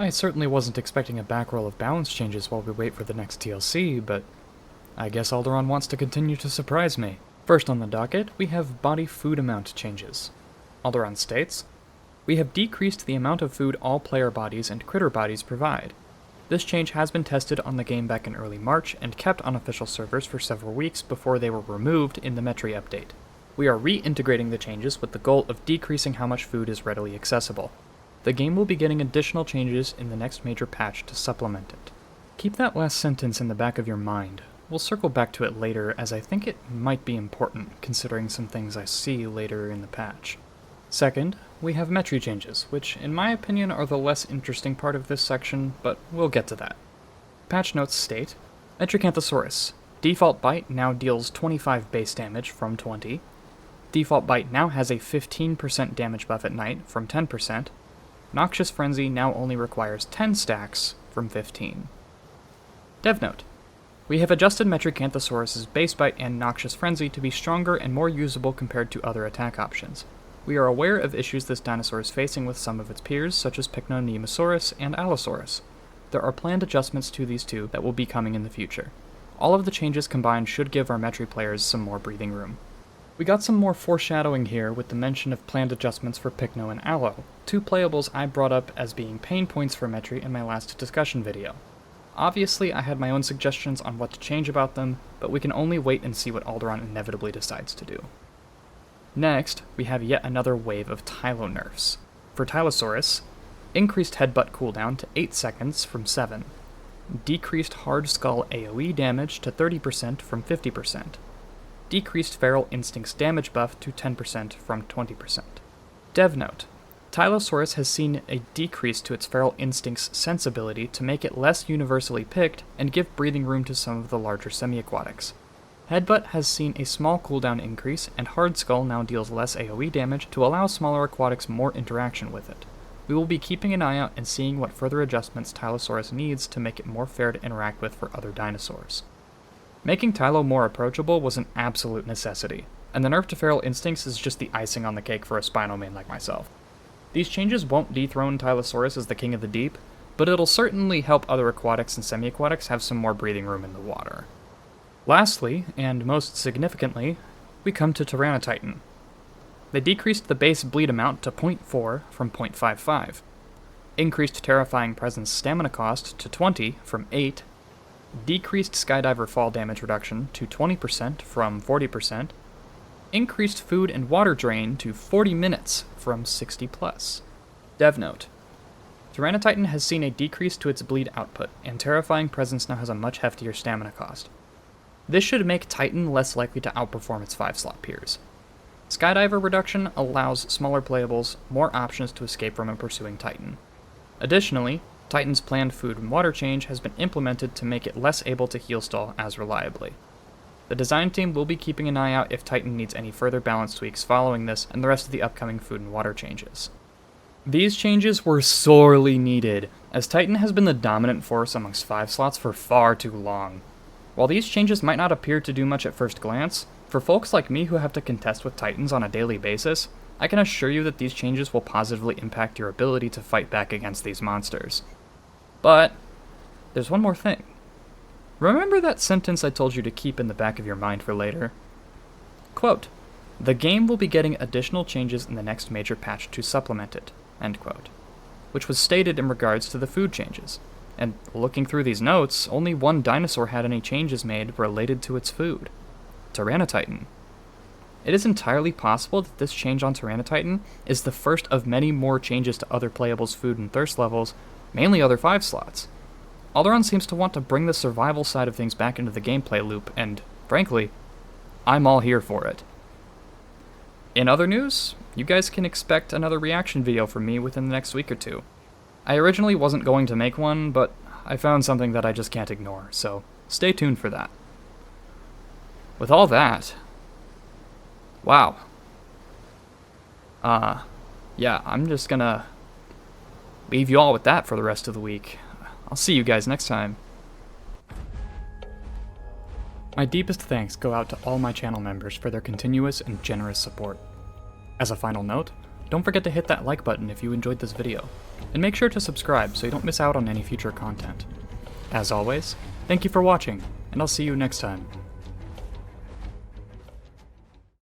I certainly wasn't expecting a back roll of balance changes while we wait for the next TLC, but I guess Alderon wants to continue to surprise me. First on the docket, we have body food amount changes. Alderon states, "We have decreased the amount of food all player bodies and critter bodies provide. This change has been tested on the game back in early March and kept on official servers for several weeks before they were removed in the Metri update. We are reintegrating the changes with the goal of decreasing how much food is readily accessible. The game will be getting additional changes in the next major patch to supplement it." Keep that last sentence in the back of your mind. We'll circle back to it later, as I think it might be important, considering some things I see later in the patch. Second, we have Metri changes, which in my opinion are the less interesting part of this section, but we'll get to that. Patch notes state, Metriacanthosaurus. Default bite now deals 25 base damage from 20. Default bite now has a 15% damage buff at night from 10%. Noxious Frenzy now only requires 10 stacks from 15. Dev note. We have adjusted Metriacanthosaurus' base bite and Noxious Frenzy to be stronger and more usable compared to other attack options. We are aware of issues this dinosaur is facing with some of its peers, such as Pycnonemosaurus and Allosaurus. There are planned adjustments to these two that will be coming in the future. All of the changes combined should give our Metri players some more breathing room. We got some more foreshadowing here with the mention of planned adjustments for Pycno and Allo, two playables I brought up as being pain points for Metri in my last discussion video. Obviously, I had my own suggestions on what to change about them, but we can only wait and see what Alderon inevitably decides to do. Next, we have yet another wave of Tylo nerfs. For Tylosaurus, increased headbutt cooldown to 8 seconds from 7. Decreased hard skull AoE damage to 30% from 50%. Decreased Feral Instincts damage buff to 10% from 20%. Dev note. Tylosaurus has seen a decrease to its Feral Instincts sensibility to make it less universally picked and give breathing room to some of the larger semi-aquatics. Headbutt has seen a small cooldown increase, and Hard Skull now deals less AoE damage to allow smaller aquatics more interaction with it. We will be keeping an eye out and seeing what further adjustments Tylosaurus needs to make it more fair to interact with for other dinosaurs. Making Tylo more approachable was an absolute necessity, and the nerf to Feral Instincts is just the icing on the cake for a Spino main like myself. These changes won't dethrone Tylosaurus as the king of the deep, but it'll certainly help other aquatics and semi-aquatics have some more breathing room in the water. Lastly, and most significantly, we come to Tyrannotitan. They decreased the base bleed amount to 0.4 from 0.55, increased Terrifying Presence stamina cost to 20 from 8, decreased Skydiver fall damage reduction to 20% from 40%, increased food and water drain to 40 minutes from 60+. Dev note. Tyrannotitan has seen a decrease to its bleed output, and Terrifying Presence now has a much heftier stamina cost. This should make Titan less likely to outperform its 5-slot peers. Skydiver reduction allows smaller playables more options to escape from and pursuing Titan. Additionally, Titan's planned food and water change has been implemented to make it less able to heal stall as reliably. The design team will be keeping an eye out if Titan needs any further balance tweaks following this and the rest of the upcoming food and water changes. These changes were sorely needed, as Titan has been the dominant force amongst 5-slots for far too long. While these changes might not appear to do much at first glance, for folks like me who have to contest with Titans on a daily basis, I can assure you that these changes will positively impact your ability to fight back against these monsters. But there's one more thing. Remember that sentence I told you to keep in the back of your mind for later? Quote, "The game will be getting additional changes in the next major patch to supplement it," end quote, which was stated in regards to the food changes. And looking through these notes, only one dinosaur had any changes made related to its food. Tyrannotitan. It is entirely possible that this change on Tyrannotitan is the first of many more changes to other playables' food and thirst levels, mainly other 5-slots. Alderon seems to want to bring the survival side of things back into the gameplay loop, and, frankly, I'm all here for it. In other news, you guys can expect another reaction video from me within the next week or two. I originally wasn't going to make one, but I found something that I just can't ignore, so stay tuned for that. With all that, wow. Yeah, I'm just gonna leave you all with that for the rest of the week. I'll see you guys next time. My deepest thanks go out to all my channel members for their continuous and generous support. As a final note, Don't forget to hit that like button if you enjoyed this video, and make sure to subscribe so you don't miss out on any future content. As always, thank you for watching, and I'll see you next time.